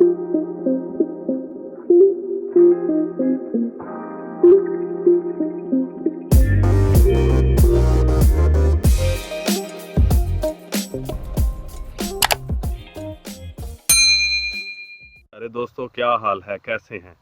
अरे दोस्तों, क्या हाल है, कैसे हैं।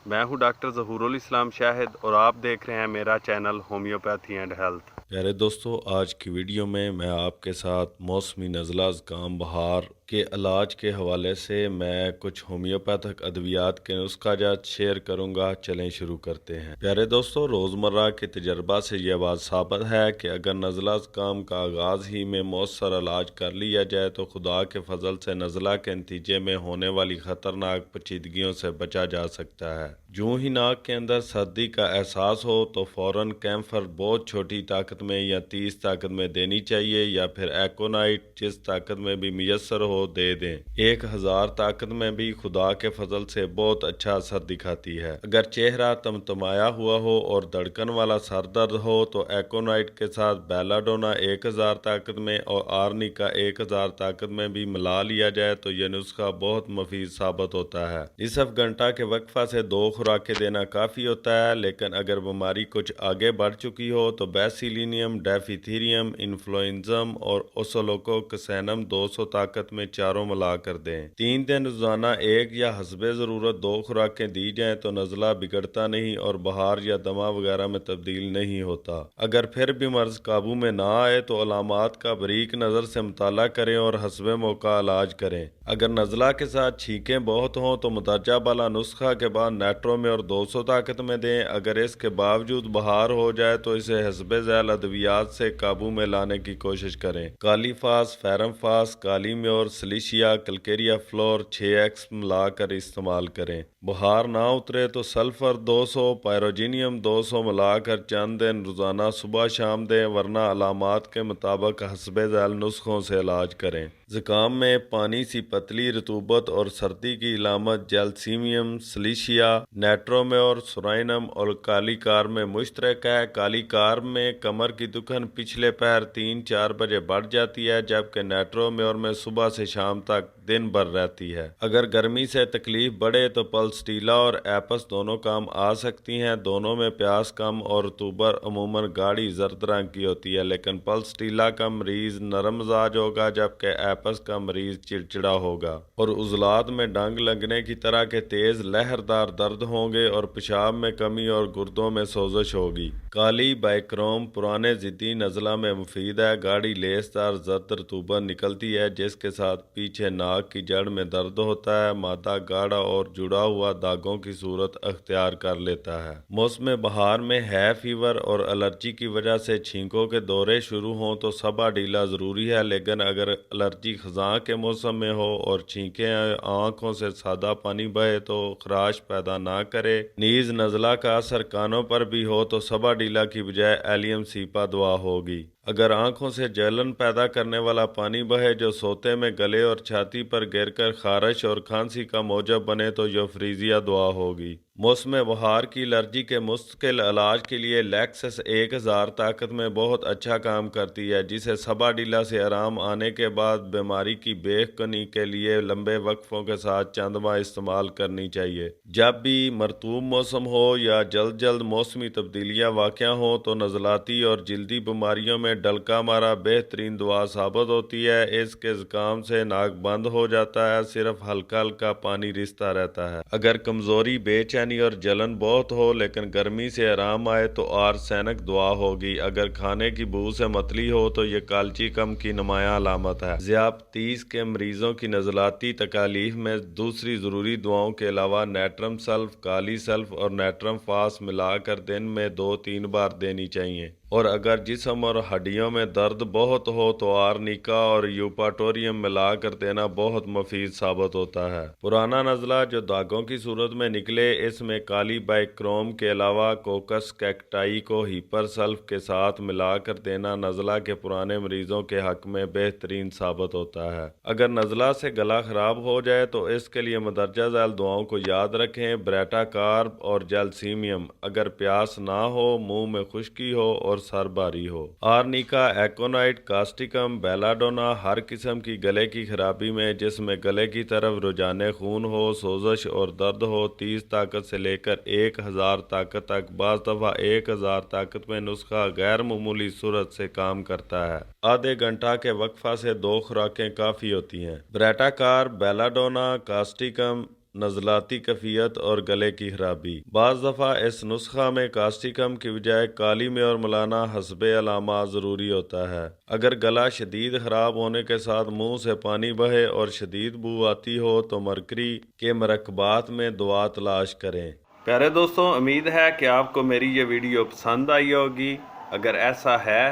मैं हूं डॉक्टर ज़हूरुल इस्लाम शाहिद और आप देख रहे हैं मेरा चैनल होम्योपैथी एंड हेल्थ। प्यारे दोस्तों, आज की वीडियो में मैं आपके साथ मौसमी नज़ला, ज़ुकाम, बहार के इलाज के हवाले से मैं कुछ होम्योपैथिक अद्वियात के नुस्खाजात शेयर करूंगा। चलें शुरू करते हैं। प्यारे दोस्तों, रोज़मर्रा के तजर्बा से यह बात साबित है कि अगर नज़ला ज़ुकाम का आगाज़ ही में मौसर इलाज कर लिया जाए तो खुदा के फजल से नज़ला के नतीजे में होने वाली ख़तरनाक पेचीदगियों से बचा जा सकता है। यूं ही नाक के अंदर सर्दी का एहसास हो तो फ़ौरन कैम्फर बहुत छोटी ताकत में या 30 ताकत में देनी चाहिए, या फिर एकोनाइट जिस ताकत में भी मुयस्सर हो दे दें। 1000 ताकत में भी खुदा के फजल से बहुत अच्छा असर दिखाती है। अगर चेहरा तमतमाया हुआ हो और धड़कन वाला सर दर्द हो तो एकोनाइट के साथ बेलाडोना 1000 ताकत में और आर्निका 1000 ताकत में भी मिला लिया जाए तो यह नुस्खा बहुत मुफीद साबित होता है। निसफ घंटा के वक्फा से 2 खुराकें देना काफ़ी होता है, लेकिन अगर बीमारी कुछ आगे बढ़ चुकी हो तो बेसिलिनियम, डेफिथीरियम, इन्फ्लुएंजम और ओसोलोकोकसैनम 200 ताकत में चारों मिला कर दें। 3 दिन रोजाना एक या हस्बे ज़रूरत 2 खुराकें दी जाएं तो नज़ला बिगड़ता नहीं और बहार या दमा वगैरह में तब्दील नहीं होता। अगर फिर भी मर्ज काबू में ना आए तो अलामात का बारीक नज़र से मुताला करें और हस्बे मौका इलाज करें। अगर नज़ला के साथ छींकें बहुत हों तो मुताजा वाला नुस्खा के बाद नेट्रो में और 200 ताकत में दें। अगर इसके बावजूद बहार हो जाए तो इसे हस्बे ज़ैल अद्वियात से काबू में लाने की कोशिश करें। कालीफास, फेरमफास, काली म्योर, सिलिशिया, कलकेरिया फ्लोर 6x मिलाकर इस्तेमाल करें। बुखार ना उतरे तो सल्फर 200, पायरोजीनियम 200 मिलाकर चंद दिन रोजाना सुबह शाम दें, वरना अलामात के मुताबिक हस्बे झैल नुस्खों से इलाज करें। ज़ुकाम में पानी सी पतली रतूबत और सर्दी की इलामत जैल्सीमियम, सिलिशिया, नेट्रोमेयर, सुराइनम और काली कार में मुश्तरक है। काली कार में कमर की दुखन पिछले पैर 3-4 बजे बढ़ जाती है, जबकि नेट्रोमेयर में सुबह से शाम तक दिन भर रहती है। अगर गर्मी से तकलीफ बढ़े तो पल्सटीला और एपस दोनों काम आ सकती हैं। दोनों में प्यास कम और रतूबर अमूमन गाढ़ी जर्द रंग की होती है, लेकिन पल्सटीला का मरीज नरम मिजाज होगा जबकि एपस का मरीज चिड़चिड़ा होगा और उजलात में डंग लगने की तरह के तेज लहरदार दर्द होंगे और पेशाब में कमी और गुर्दों में सोजश होगी। काली बाइक्रोम पुराने जिद्दी नज़ला में मुफीद है। गाढ़ी लेसदार जर्द रतूबर निकलती है जिसके साथ पीछे नाक की जड़ में दर्द होता है। मादा गाढ़ा और जुड़ा हुआ दागों की सूरत अख्तियार कर लेता है। मौसम बहार में है फीवर और एलर्जी की वजह से छींकों के दौरे शुरू हों तो सबा ढीला ज़रूरी है, लेकिन अगर एलर्जी खज़ां के मौसम में हो और छींकें आँखों से सादा पानी बहे तो खराश पैदा ना करे। नीज नज़ला का असर कानों पर भी हो तो सबा ढीला की बजाय एलियम सीपा दवा होगी। अगर आंखों से जलन पैदा करने वाला पानी बहे जो सोते में गले और छाती पर गिरकर खारिश और खांसी का मौजब बने तो यूफ्रीजिया दवा होगी। मौसम बहार की एलर्जी के मुस्तकिल इलाज के लिए लैक्सस 1000 ताकत में बहुत अच्छा काम करती है, जिसे सबा ढीला से आराम आने के बाद बीमारी की बेखनी के लिए लंबे वक्फों के साथ चंद माह इस्तेमाल करनी चाहिए। जब भी मरतूब मौसम हो या जल्द जल्द मौसमी तब्दीलियाँ वाक़या हों तो नज़लाती और जल्दी बीमारियों में डलका मारा बेहतरीन दवा साबित होती है। इसके ज़ुकाम से नाक बंद हो जाता है, सिर्फ हल्का हल्का पानी रिसता रहता है। अगर कमज़ोरी, बेचैनी और जलन बहुत हो लेकिन गर्मी से आराम आए तो आर्सेनिक दवा होगी। अगर खाने की बू से मतली हो तो ये कालची कम की नुमाया अलामत है। ज़ियाबतीस के मरीजों की नज़लाती तकालीफ में दूसरी ज़रूरी दवाओं के अलावा नेट्रम सल्फ, काली सल्फ और नेट्रम फास मिलाकर दिन में 2-3 बार देनी चाहिए। और अगर जिस्म और हड्डियों में दर्द बहुत हो तो आर्निका और यूपाटोरियम मिलाकर देना बहुत मुफीद साबित होता है। पुराना नज़ला जो दागों की सूरत में निकले, इसमें काली बाइक्रोम के अलावा कोकस कैक्टाई को हीपर सल्फ के साथ मिलाकर देना नज़ला के पुराने मरीजों के हक में बेहतरीन साबित होता है। अगर नज़ला से गला ख़राब हो जाए तो इसके लिए मदरजा झैल दवाओं को याद रखें, ब्रेटा कार्ब और जैल्सीमियम। अगर प्यास ना हो, मुंह में खुश्की हो और سر بھاری ہو۔ آرنیکا، ایکونائٹ، کاسٹیکم، بیلاڈونا ہر قسم کی گلے کی خرابی میں جس میں گلے کی طرف رجحان خون ہو، سوزش اور درد ہو، 30 طاقت سے لے کر 1000 طاقت تک، بعض دفعہ 1000 طاقت میں نسخہ غیر معمولی صورت سے کام کرتا ہے۔ آدھے گھنٹہ کے وقفہ سے 2 خوراکیں کافی ہوتی ہیں۔ بریٹاکار، بیلاڈونا، کاسٹیکم، نزلاتی کیفیت اور گلے کی خرابی۔ بعض دفعہ اس نسخہ میں کاسٹیکم کی بجائے کالی میں اور ملانا حسب علامات ضروری ہوتا ہے۔ اگر گلا شدید خراب ہونے کے ساتھ منہ سے پانی بہے اور شدید بو آتی ہو تو مرکری کے مرکبات میں دوا تلاش کریں۔ پیارے دوستوں، امید ہے کہ آپ کو میری یہ ویڈیو پسند آئی ہوگی۔ اگر ایسا ہے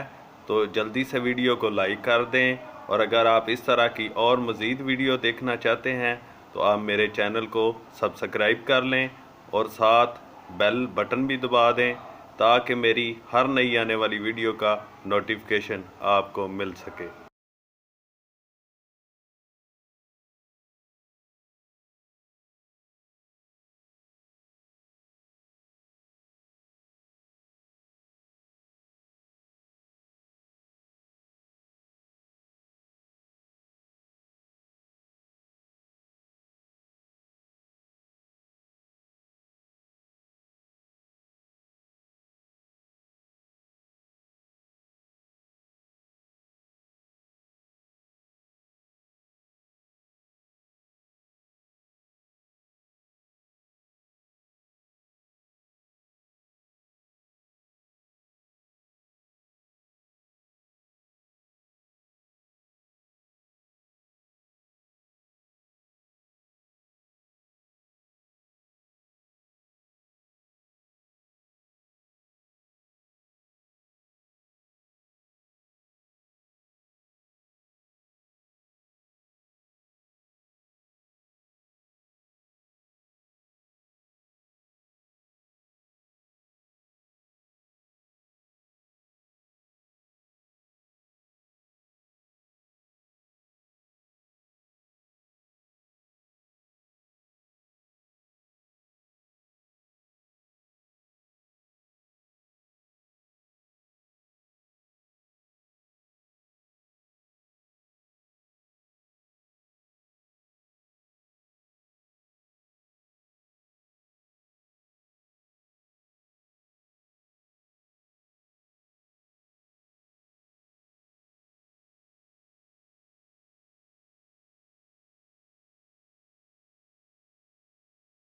تو جلدی سے ویڈیو کو لائک کر دیں، اور اگر آپ اس طرح کی اور مزید ویڈیو دیکھنا چاہتے ہیں تو آپ میرے چینل کو سبسکرائب کر لیں اور ساتھ بیل بٹن بھی دبا دیں تاکہ میری ہر نئی آنے والی ویڈیو کا نوٹیفیکیشن آپ کو مل سکے۔